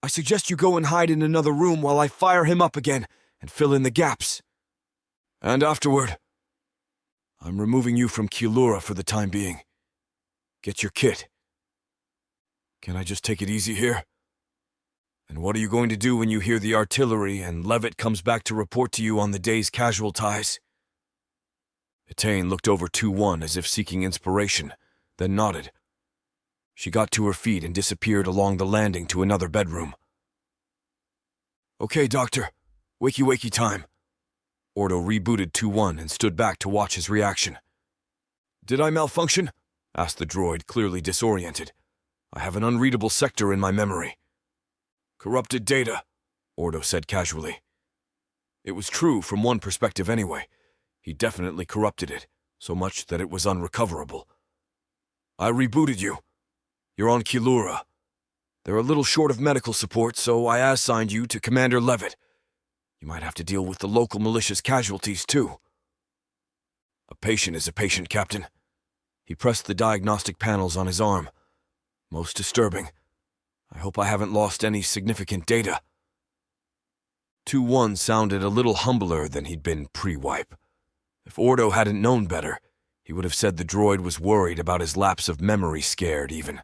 I suggest you go and hide in another room while I fire him up again and fill in the gaps. And afterward, I'm removing you from Kilura for the time being. Get your kit. Can I just take it easy here? And what are you going to do when you hear the artillery and Levitt comes back to report to you on the day's casualties? Attain looked over 2-1 as if seeking inspiration, then nodded. She got to her feet and disappeared along the landing to another bedroom. Okay, Doctor. Wakey-wakey time. Ordo rebooted 2-1 and stood back to watch his reaction. Did I malfunction? Asked the droid, clearly disoriented. I have an unreadable sector in my memory. Corrupted data, Ordo said casually. It was true from one perspective anyway. He definitely corrupted it, so much that it was unrecoverable. I rebooted you. You're on Kilura. They're a little short of medical support, so I assigned you to Commander Levitt. You might have to deal with the local militia's casualties, too. A patient is a patient, Captain. He pressed the diagnostic panels on his arm. Most disturbing. I hope I haven't lost any significant data. 2-1 sounded a little humbler than he'd been pre-wipe. If Ordo hadn't known better, he would have said the droid was worried about his lapse of memory, scared even.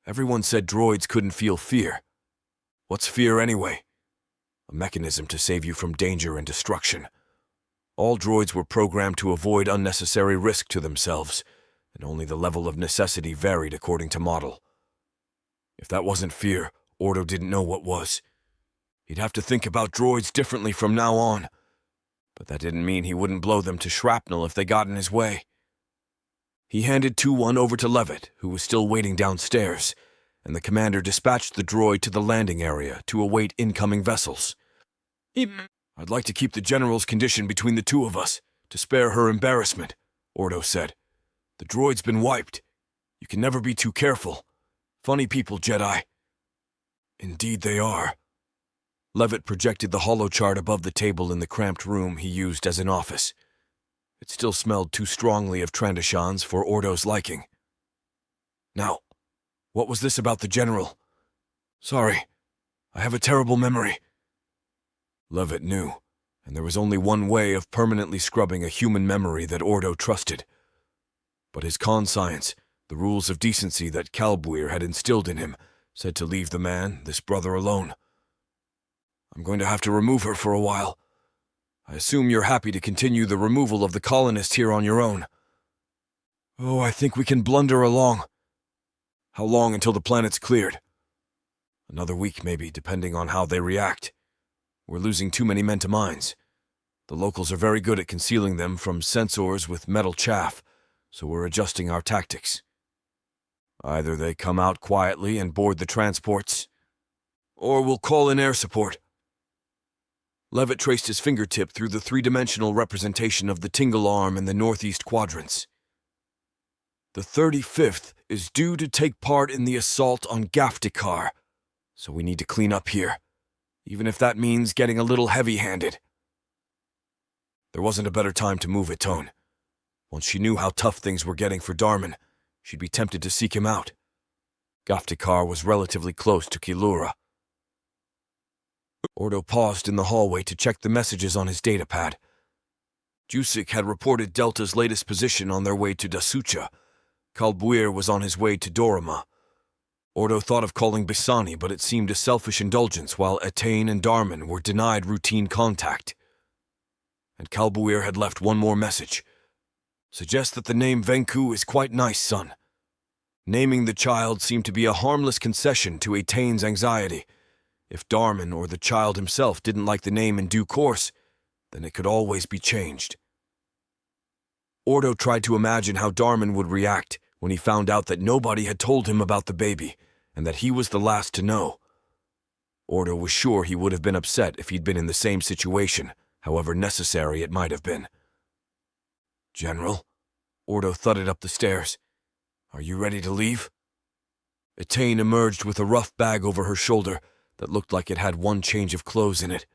Everyone said droids couldn't feel fear. What's fear anyway? A mechanism to save you from danger and destruction. All droids were programmed to avoid unnecessary risk to themselves, and only the level of necessity varied according to model. If that wasn't fear, Ordo didn't know what was. He'd have to think about droids differently from now on. But that didn't mean he wouldn't blow them to shrapnel if they got in his way. He handed 2-1 over to Levitt, who was still waiting downstairs, and the commander dispatched the droid to the landing area to await incoming vessels. I'd like to keep the General's condition between the two of us, to spare her embarrassment, Ordo said. The droid's been wiped. You can never be too careful. Funny people, Jedi. Indeed they are. Levitt projected the holochart above the table in the cramped room he used as an office. It still smelled too strongly of Trandashans for Ordo's liking. Now, what was this about the General? Sorry, I have a terrible memory. Levitt knew, and there was only one way of permanently scrubbing a human memory that Ordo trusted. But his conscience, the rules of decency that Kalbuir had instilled in him, said to leave the man, this brother, alone. I'm going to have to remove her for a while. I assume you're happy to continue the removal of the colonists here on your own. Oh, I think we can blunder along. How long until the planet's cleared? Another week, maybe, depending on how they react. We're losing too many men to mines. The locals are very good at concealing them from sensors with metal chaff, so we're adjusting our tactics. Either they come out quietly and board the transports, or we'll call in air support. Levitt traced his fingertip through the three-dimensional representation of the Tingle Arm in the northeast quadrants. The 35th is due to take part in the assault on Gaftikar, so we need to clean up here, even if that means getting a little heavy-handed. There wasn't a better time to move Atone. Once she knew how tough things were getting for Darman, she'd be tempted to seek him out. Gaftikar was relatively close to Kilura. Ordo paused in the hallway to check the messages on his datapad. Jusik had reported Delta's latest position on their way to Dasucha. Kalbuir was on his way to Dorama. Ordo thought of calling Bisani, but it seemed a selfish indulgence while Atane and Darman were denied routine contact. And Kalbuir had left one more message. Suggest that the name Venku is quite nice, son. Naming the child seemed to be a harmless concession to Atane's anxiety. If Darman or the child himself didn't like the name in due course, then it could always be changed. Ordo tried to imagine how Darman would react when he found out that nobody had told him about the baby, and that he was the last to know. Ordo was sure he would have been upset if he'd been in the same situation, however necessary it might have been. General, Ordo thudded up the stairs. Are you ready to leave? Atane emerged with a rough bag over her shoulder that looked like it had one change of clothes in it.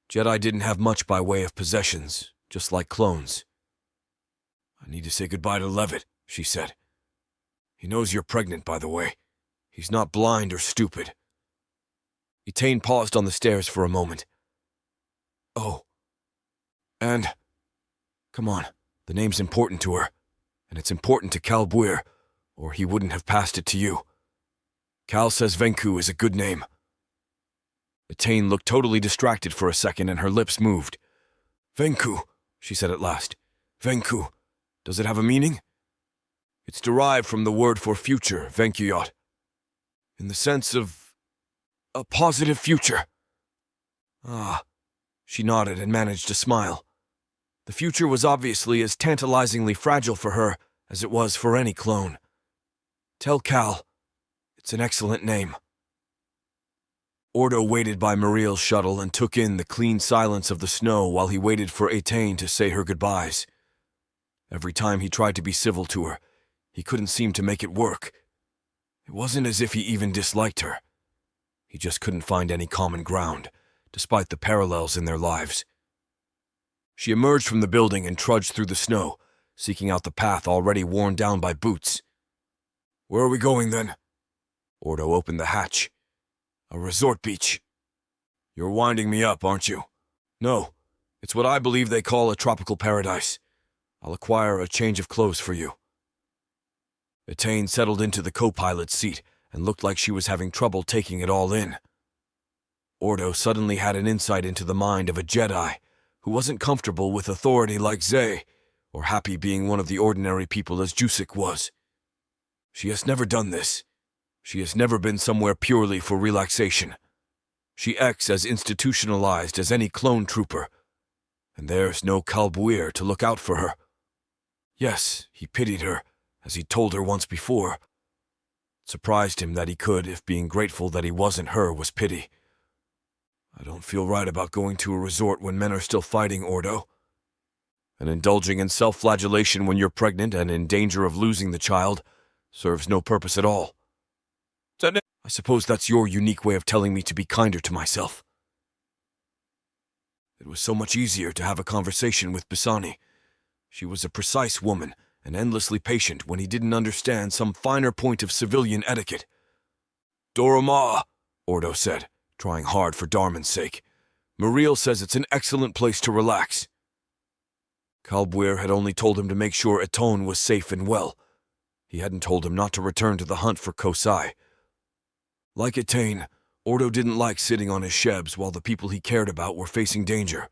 Jedi didn't have much by way of possessions, just like clones. I need to say goodbye to Levitt, she said. He knows you're pregnant, by the way. He's not blind or stupid. Atane paused on the stairs for a moment. Oh. And... Come on, the name's important to her, and it's important to Kalbuir, or he wouldn't have passed it to you. Cal says Venku is a good name. Atane looked totally distracted for a second and her lips moved. Venku, she said at last. Venku. Does it have a meaning? It's derived from the word for future, Venkuyot. In the sense of... a positive future. Ah. She nodded and managed to smile. The future was obviously as tantalizingly fragile for her as it was for any clone. Tell Cal, it's an excellent name. Ordo waited by Mariel's shuttle and took in the clean silence of the snow while he waited for Atane to say her goodbyes. Every time he tried to be civil to her, he couldn't seem to make it work. It wasn't as if he even disliked her. He just couldn't find any common ground, despite the parallels in their lives. She emerged from the building and trudged through the snow, seeking out the path already worn down by boots. Where are we going, then? Ordo opened the hatch. A resort beach. You're winding me up, aren't you? No, it's what I believe they call a tropical paradise. I'll acquire a change of clothes for you. Atane settled into the co-pilot's seat and looked like she was having trouble taking it all in. Ordo suddenly had an insight into the mind of a Jedi who wasn't comfortable with authority like Zay, or happy being one of the ordinary people as Jusik was. She has never done this. She has never been somewhere purely for relaxation. She acts as institutionalized as any clone trooper, and there's no Kalbuir to look out for her. Yes, he pitied her, as he'd told her once before. It surprised him that he could, if being grateful that he wasn't her was pity. I don't feel right about going to a resort when men are still fighting, Ordo. And indulging in self-flagellation when you're pregnant and in danger of losing the child serves no purpose at all. I suppose that's your unique way of telling me to be kinder to myself. It was so much easier to have a conversation with Bisani. She was a precise woman and endlessly patient when he didn't understand some finer point of civilian etiquette. Dorama, Ordo said, trying hard for Darman's sake. Mariel says it's an excellent place to relax. Kalbuir had only told him to make sure Atone was safe and well. He hadn't told him not to return to the hunt for Kosai. Like Atane, Ordo didn't like sitting on his shebs while the people he cared about were facing danger.